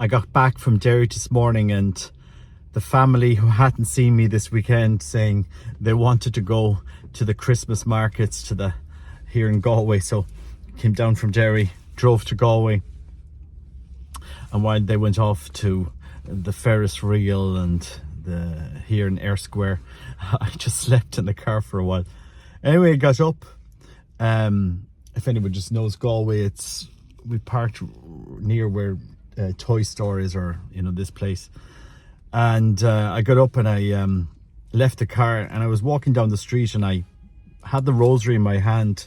I got back from Derry this morning, and the family who hadn't seen me this weekend saying they wanted to go to the Christmas markets here in Galway. So came down from Derry, drove to Galway, and while they went off to the Ferris wheel and here in Eyre Square, I just slept in the car for a while. Anyway, I got up. If anyone just knows Galway, we parked near where Toy Store is, or this place. And I got up and I left the car, and I was walking down the street, and I had the rosary in my hand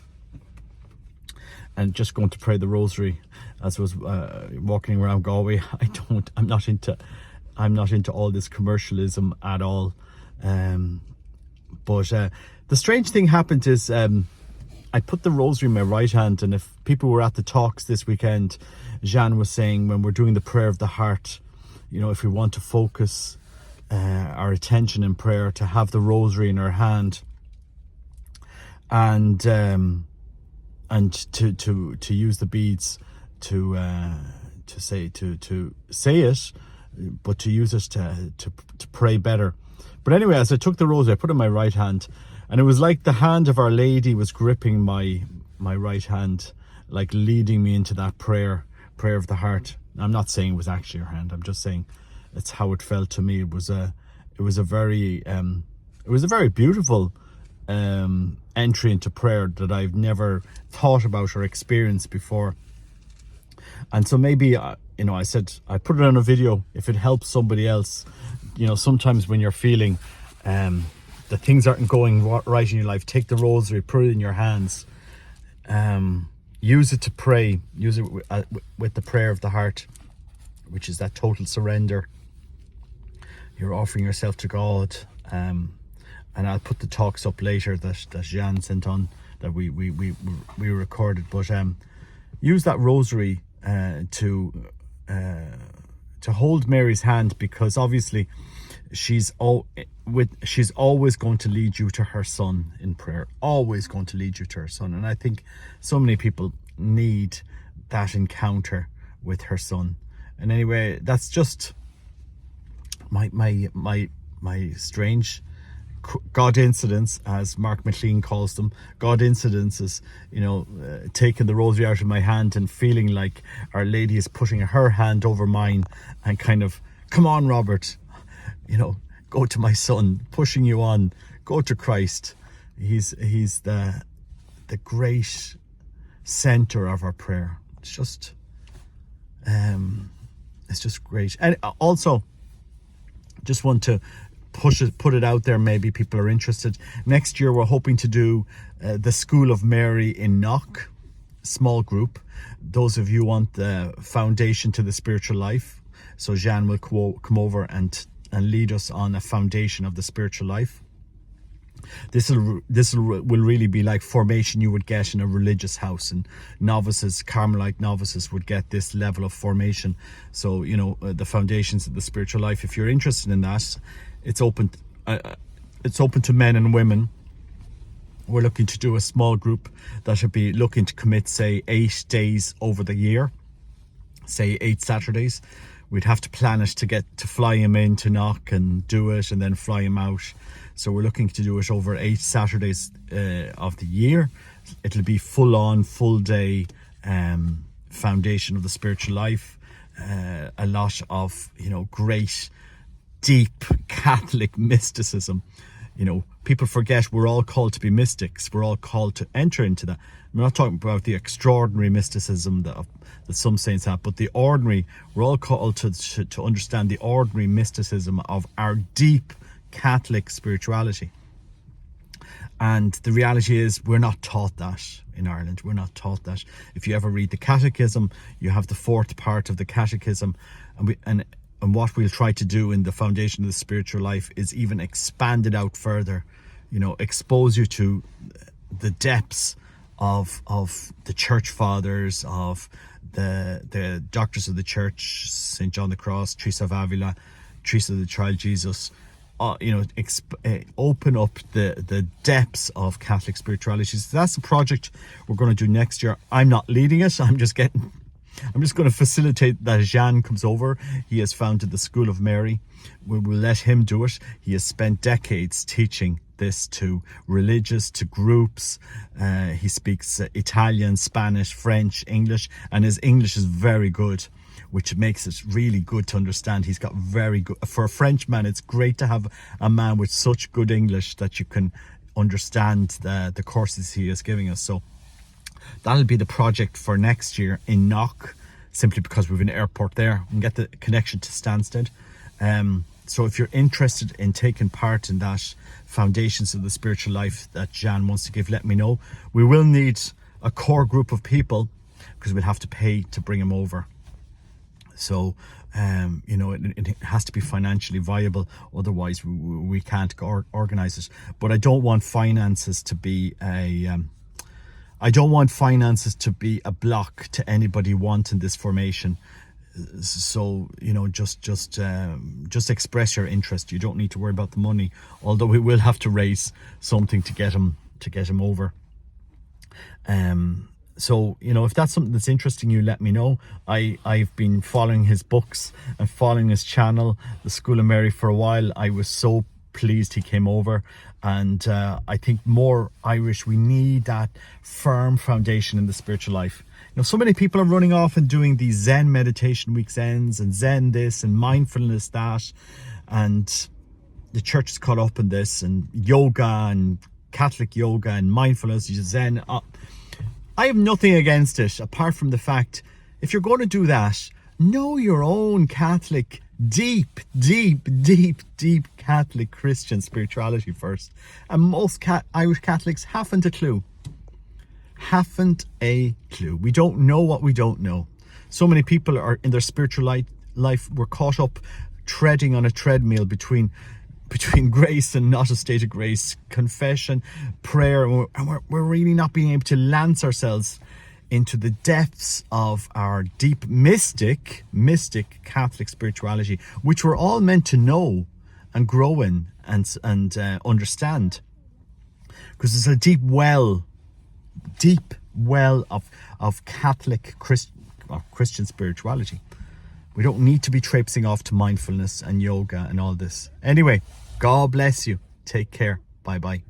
and just going to pray the rosary as I was walking around Galway. I'm not into all this commercialism at all. But the strange thing happened is I put the rosary in my right hand, and if people were at the talks this weekend, Jeanne was saying when we're doing the prayer of the heart, if we want to focus our attention in prayer, to have the rosary in our hand, and to use the beads to say it, but to use it to pray better. But anyway, as I took the rosary, I put it in my right hand, and it was like the hand of Our Lady was gripping my right hand, like leading me into that prayer of the heart. I'm not saying it was actually her hand. I'm just saying it's how it felt to me. It was a very beautiful entry into prayer that I've never thought about or experienced before. And so maybe I said I put it on a video if it helps somebody else. Sometimes when you're feeling that things aren't going right in your life, take the rosary, put it in your hands, use it to pray, use it with the prayer of the heart, which is that total surrender. You're offering yourself to God, and I'll put the talks up later that Jeanne sent on, that we recorded. But use that rosary to hold Mary's hand, because obviously she's always going to lead you to her son in prayer, always going to lead you to her son. And I think so many people need that encounter with her son. And anyway, that's just my strange God incidents, as Mark McLean calls them. God incidences, taking the rosary out of my hand and feeling like Our Lady is putting her hand over mine and kind of, come on, Robert, go to my son, pushing you on, go to Christ. He's the great center of our prayer. It's just great. And also, just want to put it out there, maybe people are interested. Next year we're hoping to do the School of Mary in Knock, small group. Those of you want the foundation to the spiritual life, so Jeanne will come over and lead us on a foundation of the spiritual life. This will really be like formation you would get in a religious house, and novices, Carmelite novices, would get this level of formation. So the foundations of the spiritual life. If you're interested in that, it's open to men and women. We're looking to do a small group that would be looking to commit, say, 8 days over the year, say 8 Saturdays. We'd have to plan it to fly him in to Knock and do it, and then fly him out. So we're looking to do it over 8 Saturdays of the year. It'll be full day foundation of the spiritual life. A lot of great, deep Catholic mysticism. People forget we're all called to be mystics. We're all called to enter into that. We're not talking about the extraordinary mysticism that some saints have, but the ordinary. We're all called to understand the ordinary mysticism of our deep Catholic spirituality. And the reality is we're not taught that in Ireland. We're not taught that. If you ever read the Catechism, you have the 4th part of the Catechism, and what we'll try to do in the foundation of the spiritual life is even expand it out further, expose you to the depths of the church fathers, of the doctors of the church, St. John the Cross, Teresa of Avila, Teresa of the Child Jesus. Open up the depths of Catholic spirituality. So that's the project we're going to do next year. I'm not leading it. I'm just getting I'm just going to facilitate that Jan comes over. He has founded the School of Mary. We will let him do it. He has spent decades teaching this to religious, to groups. He speaks Italian, Spanish, French, English, and his English is very good, which makes it really good to understand. He's got very good, for a Frenchman, it's great to have a man with such good English that you can understand the courses he is giving us. So that'll be the project for next year in Knock, simply because we have an airport there. We can get the connection to Stansted. So if you're interested in taking part in that Foundations of the Spiritual Life that Jan wants to give, let me know. We will need a core group of people because we'll have to pay to bring him over. So, you know, it has to be financially viable. Otherwise, we can't organize it. But I don't want finances to be I don't want finances to be a block to anybody wanting this formation. So, you know, just express your interest. You don't need to worry about the money, although we will have to raise something to get him over. So, you know, if that's something that's interesting you, let me know. I've been following his books and following his channel, The School of Mary, for a while. I was so pleased he came over, and I think more Irish, we need that firm foundation in the spiritual life. You know, so many people are running off and doing these Zen meditation weekends and Zen this and mindfulness that, and the church is caught up in this, and yoga and Catholic yoga and mindfulness, Zen. I have nothing against it, apart from the fact, if you're going to do that, know your own Catholic, deep Catholic Christian spirituality first. And most Irish Catholics haven't a clue. We don't know what we don't know. So many people are in their spiritual life, we're caught up treading on a treadmill between grace and not a state of grace, confession, prayer, and we're really not being able to lance ourselves into the depths of our deep mystic Catholic spirituality, which we're all meant to know and grow in and understand, because it's a deep well of Catholic Christian spirituality. We don't need to be traipsing off to mindfulness and yoga and all this. Anyway, God bless you. Take care. Bye bye.